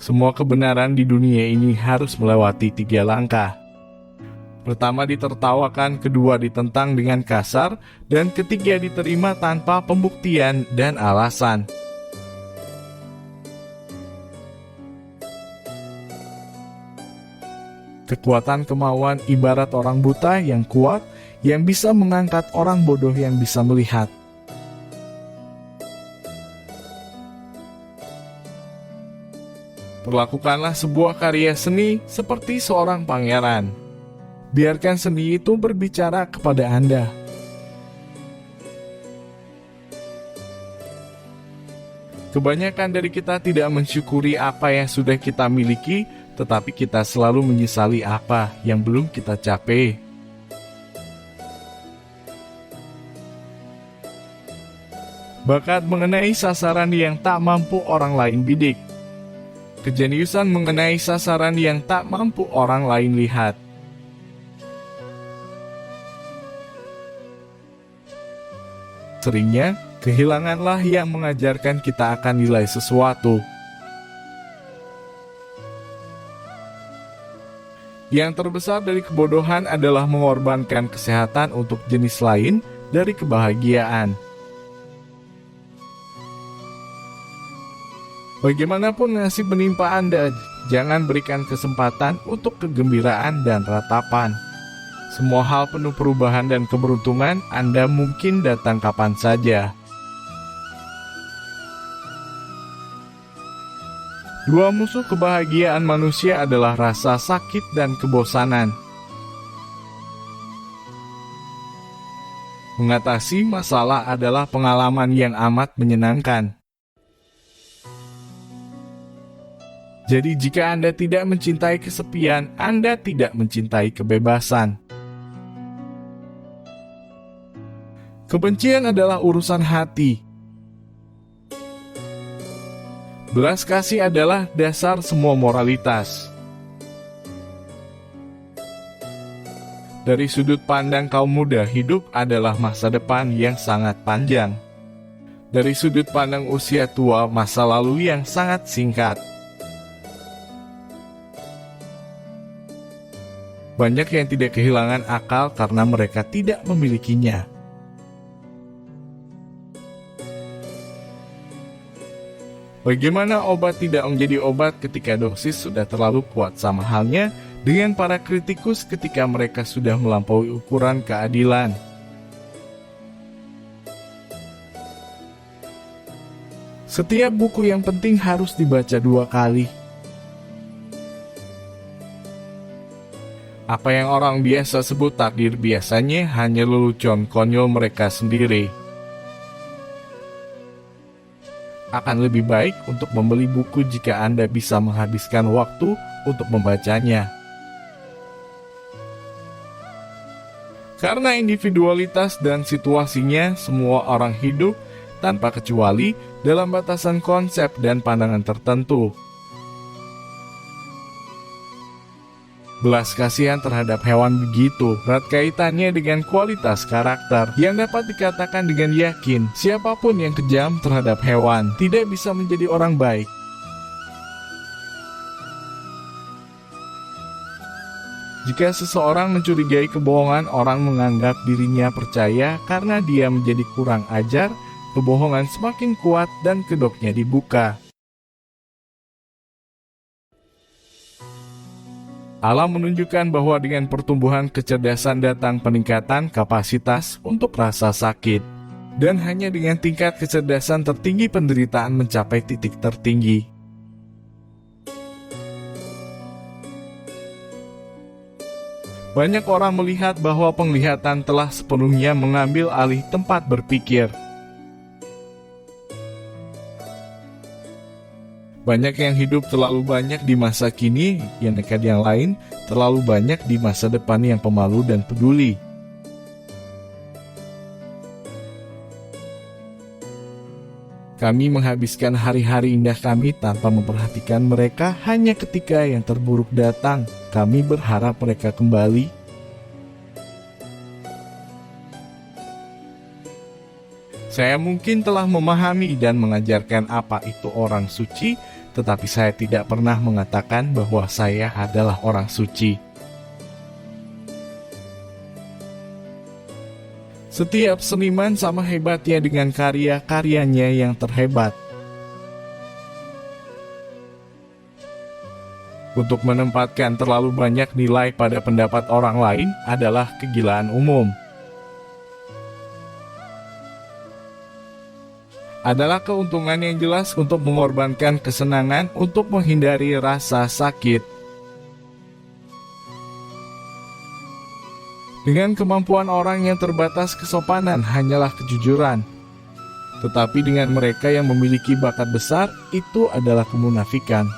Semua kebenaran di dunia ini harus melewati 3 langkah. Pertama ditertawakan, kedua ditentang dengan kasar, dan ketiga diterima tanpa pembuktian dan alasan. Kekuatan kemauan ibarat orang buta yang kuat, yang bisa mengangkat orang bodoh yang bisa melihat. Perlakukanlah sebuah karya seni seperti seorang pangeran. Biarkan seni itu berbicara kepada Anda. Kebanyakan dari kita tidak mensyukuri apa yang sudah kita miliki, tetapi kita selalu menyesali apa yang belum kita capai. Bakat mengenai sasaran yang tak mampu orang lain bidik. Kejeniusan mengenai sasaran yang tak mampu orang lain lihat. Seringnya, kehilanganlah yang mengajarkan kita akan nilai sesuatu. Yang terbesar dari kebodohan adalah mengorbankan kesehatan untuk jenis lain dari kebahagiaan. Bagaimanapun nasib menimpa Anda, jangan berikan kesempatan untuk kegembiraan dan ratapan. Semua hal penuh perubahan dan keberuntungan Anda mungkin datang kapan saja. Dua musuh kebahagiaan manusia adalah rasa sakit dan kebosanan. Mengatasi masalah adalah pengalaman yang amat menyenangkan. Jadi jika Anda tidak mencintai kesepian, Anda tidak mencintai kebebasan. Kebencian adalah urusan hati. Belas kasih adalah dasar semua moralitas. Dari sudut pandang kaum muda, hidup adalah masa depan yang sangat panjang. Dari sudut pandang usia tua, masa lalu yang sangat singkat. Banyak yang tidak kehilangan akal karena mereka tidak memilikinya. Bagaimana obat tidak menjadi obat ketika dosis sudah terlalu kuat? Sama halnya dengan para kritikus ketika mereka sudah melampaui ukuran keadilan. Setiap buku yang penting harus dibaca 2 kali. Apa yang orang biasa sebut takdir biasanya hanya lelucon konyol mereka sendiri. Akan lebih baik untuk membeli buku jika Anda bisa menghabiskan waktu untuk membacanya. Karena individualitas dan situasinya, semua orang hidup tanpa kecuali dalam batasan konsep dan pandangan tertentu. Belas kasihan terhadap hewan begitu erat kaitannya dengan kualitas karakter yang dapat dikatakan dengan yakin siapapun yang kejam terhadap hewan tidak bisa menjadi orang baik. Jika seseorang mencurigai kebohongan, orang menganggap dirinya percaya karena dia menjadi kurang ajar, kebohongan semakin kuat dan kedoknya dibuka. Alam menunjukkan bahwa dengan pertumbuhan kecerdasan datang peningkatan kapasitas untuk rasa sakit. Dan hanya dengan tingkat kecerdasan tertinggi penderitaan mencapai titik tertinggi. Banyak orang melihat bahwa penglihatan telah sepenuhnya mengambil alih tempat berpikir. Banyak yang hidup terlalu banyak di masa kini, yang nekat yang lain terlalu banyak di masa depan yang pemalu dan peduli. Kami menghabiskan hari-hari indah kami tanpa memperhatikan mereka, hanya ketika yang terburuk datang, kami berharap mereka kembali. Saya mungkin telah memahami dan mengajarkan apa itu orang suci, tetapi saya tidak pernah mengatakan bahwa saya adalah orang suci. Setiap seniman sama hebatnya dengan karya-karyanya yang terhebat. Untuk menempatkan terlalu banyak nilai pada pendapat orang lain adalah kegilaan umum. Adalah keuntungan yang jelas untuk mengorbankan kesenangan untuk menghindari rasa sakit. Dengan kemampuan orang yang terbatas, kesopanan hanyalah kejujuran. Tetapi dengan mereka yang memiliki bakat besar, itu adalah kemunafikan.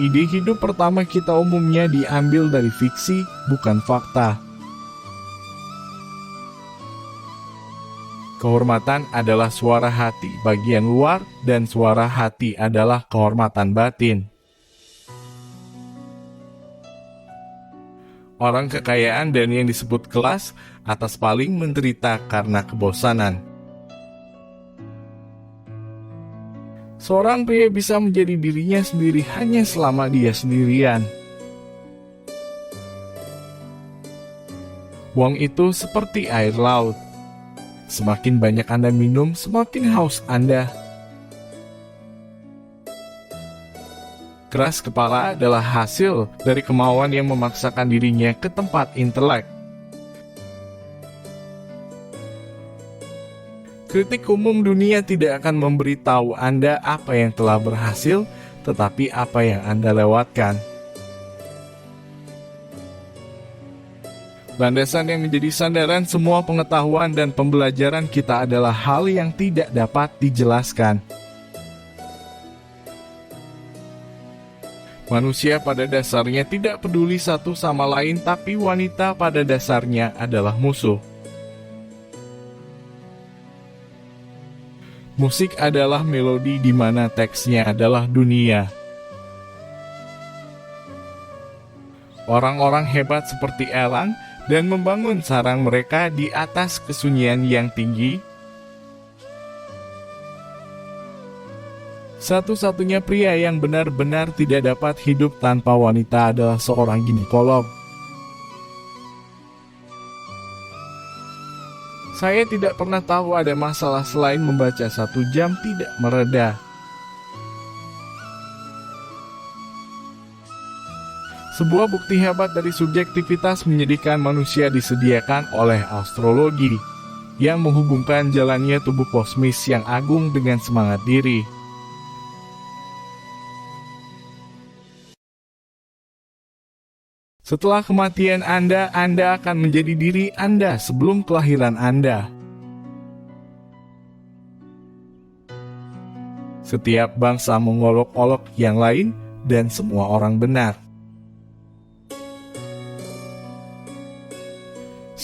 Ide hidup pertama kita umumnya diambil dari fiksi, bukan fakta. Kehormatan adalah suara hati bagian luar, dan suara hati adalah kehormatan batin. Orang kekayaan dan yang disebut kelas atas paling menderita karena kebosanan. Seorang pria bisa menjadi dirinya sendiri hanya selama dia sendirian. Uang itu seperti air laut. Semakin banyak Anda minum, semakin haus Anda. Keras kepala adalah hasil dari kemauan yang memaksakan dirinya ke tempat intelek. Kritik umum dunia tidak akan memberitahu Anda apa yang telah berhasil, tetapi apa yang Anda lewatkan. Landasan yang menjadi sandaran semua pengetahuan dan pembelajaran kita adalah hal yang tidak dapat dijelaskan. Manusia pada dasarnya tidak peduli satu sama lain, tapi wanita pada dasarnya adalah musuh. Musik adalah melodi di mana teksnya adalah dunia. Orang-orang hebat seperti elang dan membangun sarang mereka di atas kesunyian yang tinggi. Satu-satunya pria yang benar-benar tidak dapat hidup tanpa wanita adalah seorang ginekolog. Saya tidak pernah tahu ada masalah selain membaca 1 jam tidak mereda. Sebuah bukti hebat dari subjektivitas menyedihkan manusia disediakan oleh astrologi, yang menghubungkan jalannya tubuh kosmis yang agung dengan semangat diri. Setelah kematian Anda akan menjadi diri Anda sebelum kelahiran Anda. Setiap bangsa mengolok-olok yang lain, dan semua orang benar.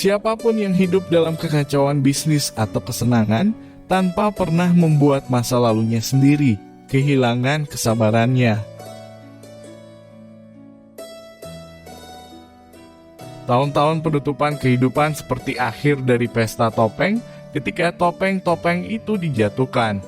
Siapapun yang hidup dalam kekacauan bisnis atau kesenangan, tanpa pernah membuat masa lalunya sendiri, kehilangan kesabarannya. Tahun-tahun penutupan kehidupan seperti akhir dari pesta topeng, ketika topeng-topeng itu dijatuhkan.